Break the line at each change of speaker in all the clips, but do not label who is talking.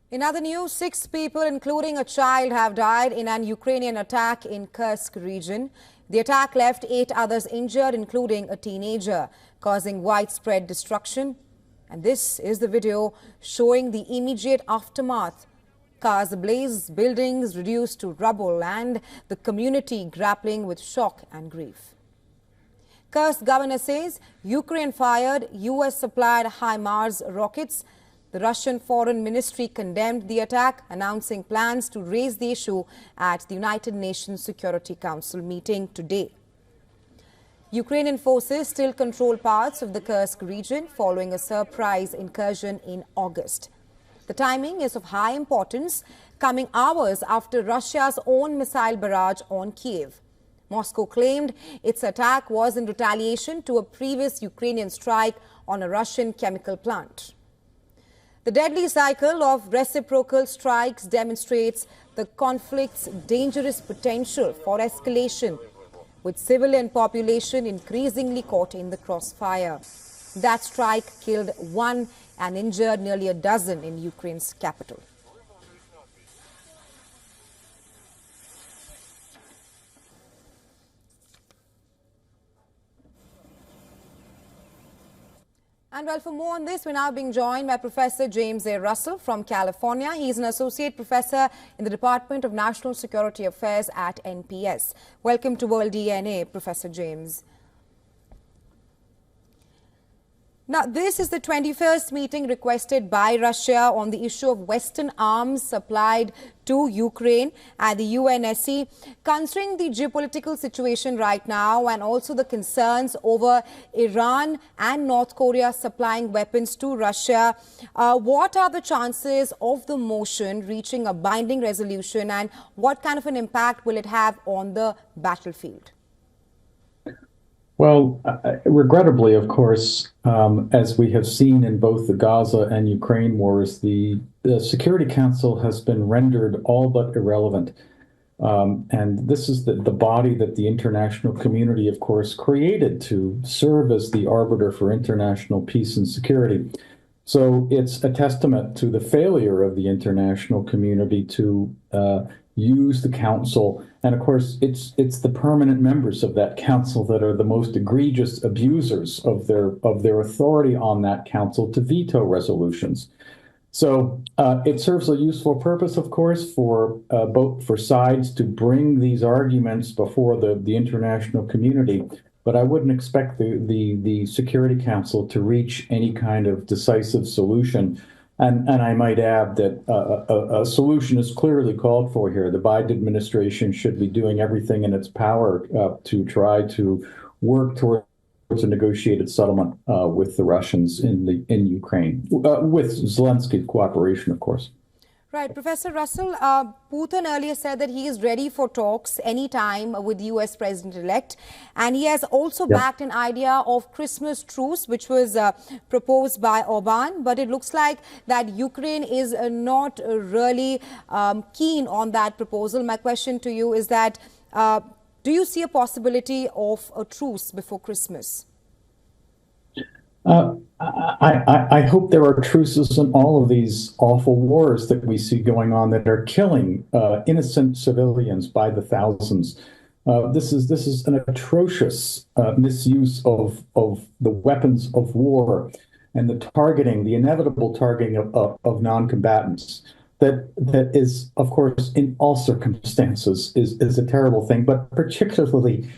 In other news, 6 people, including a child, have died in an Ukrainian attack in Kursk region. The attack left 8 others injured, including a teenager, causing widespread destruction. And this is the video showing the immediate aftermath. Cars ablaze, buildings reduced to rubble, and the community grappling with shock and grief. Kursk governor says Ukraine fired US-supplied HIMARS rockets. The Russian Foreign Ministry condemned the attack, announcing plans to raise the issue at the United Nations Security Council meeting today. Ukrainian forces still control parts of the Kursk region following a surprise incursion in August. The timing is of high importance, coming hours after Russia's own missile barrage on Kyiv. Moscow claimed its attack was in retaliation to a previous Ukrainian strike on a Russian chemical plant. The deadly cycle of reciprocal strikes demonstrates the conflict's dangerous potential for escalation, with civilian population increasingly caught in the crossfire. That strike killed 1 and injured nearly a dozen in Ukraine's capital. And well, for more on this, we're now being joined by Professor James A. Russell from California. He's an associate professor in the Department of National Security Affairs at NPS. Welcome to World DNA, Professor James. Now, this is the 21st meeting requested by Russia on the issue of Western arms supplied to Ukraine at the UNSC. Considering the geopolitical situation right now and also the concerns over Iran and North Korea supplying weapons to Russia, what are the chances of the motion reaching a binding resolution, and what kind of an impact will it have on the battlefield?
Well, regrettably, of course, as we have seen in both the Gaza and Ukraine wars, the Security Council has been rendered all but irrelevant. And this is the body that the international community, of course, created to serve as the arbiter for international peace and security. So it's a testament to the failure of the international community to use the council. And of course, it's the permanent members of that council that are the most egregious abusers of their authority on that council to veto resolutions. So it serves a useful purpose, of course, for sides to bring these arguments before the international community. But I wouldn't expect the Security Council to reach any kind of decisive solution. And I might add that a solution is clearly called for here. The Biden administration should be doing everything in its power to try to work towards a negotiated settlement with the Russians in Ukraine, with Zelensky's cooperation, of course.
Right. Professor Russell, Putin earlier said that he is ready for talks anytime with the U.S. President-elect. And he has also backed an idea of Christmas truce, which was proposed by Orban. But it looks like that Ukraine is not really keen on that proposal. My question to you is that, do you see a possibility of a truce before Christmas?
I hope there are truces in all of these awful wars that we see going on that are killing innocent civilians by the thousands. This is an atrocious misuse of the weapons of war and the inevitable targeting of non-combatants. That is, of course, in all circumstances, is a terrible thing, but particularly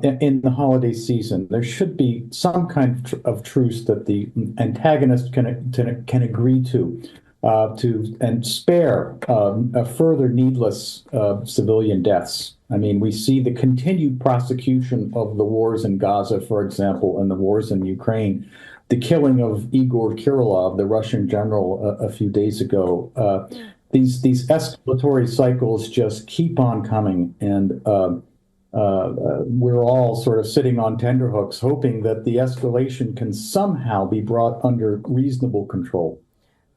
in the holiday season, there should be some kind of truce that the antagonist can agree to and spare further needless civilian deaths. I mean, we see the continued prosecution of the wars in Gaza, for example, and the wars in Ukraine. The killing of Igor Kirillov, the Russian general, a few days ago. These escalatory cycles just keep on coming, and we're all sort of sitting on tenterhooks, hoping that the escalation can somehow be brought under reasonable control.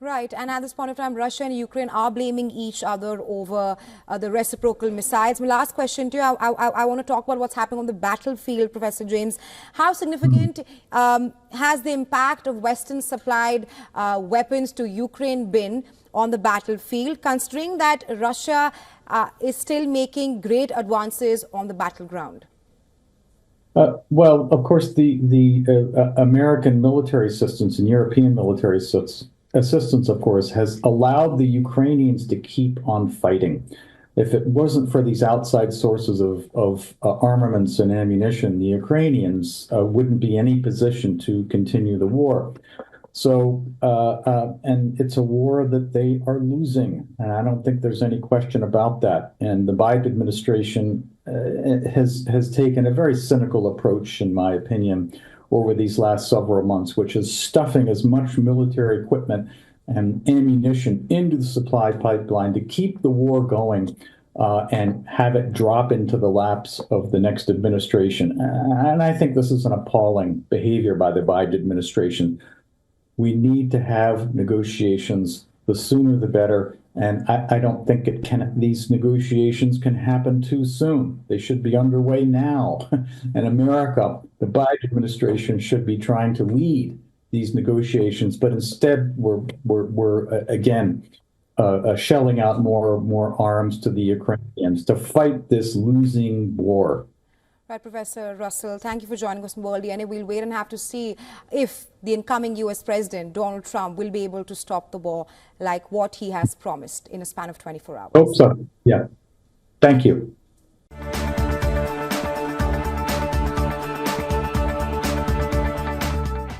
Right, and at this point of time, Russia and Ukraine are blaming each other over the reciprocal missiles. My last question to you, I want to talk about what's happening on the battlefield, Professor James. How significant has the impact of Western-supplied weapons to Ukraine been on the battlefield, considering that Russia is still making great advances on the battleground?
Well, of course, the American military assistance and European military assistance, of course, has allowed the Ukrainians to keep on fighting. If it wasn't for these outside sources of armaments and ammunition, the Ukrainians wouldn't be in any position to continue the war. So, and it's a war that they are losing, and I don't think there's any question about that. And the Biden administration has taken a very cynical approach, in my opinion, over these last several months, which is stuffing as much military equipment and ammunition into the supply pipeline to keep the war going and have it drop into the laps of the next administration. And I think this is an appalling behavior by the Biden administration. We need to have negotiations. The sooner the better. And I don't think these negotiations can happen too soon. They should be underway now. And America, the Biden administration, should be trying to lead these negotiations. But instead, we're again shelling out more arms to the Ukrainians to fight this losing war.
Right, Professor Russell, thank you for joining us from World DNA. We'll wait and have to see if the incoming U.S. President, Donald Trump, will be able to stop the war like what he has promised in a span of 24 hours.
Hope so. Yeah. Thank you.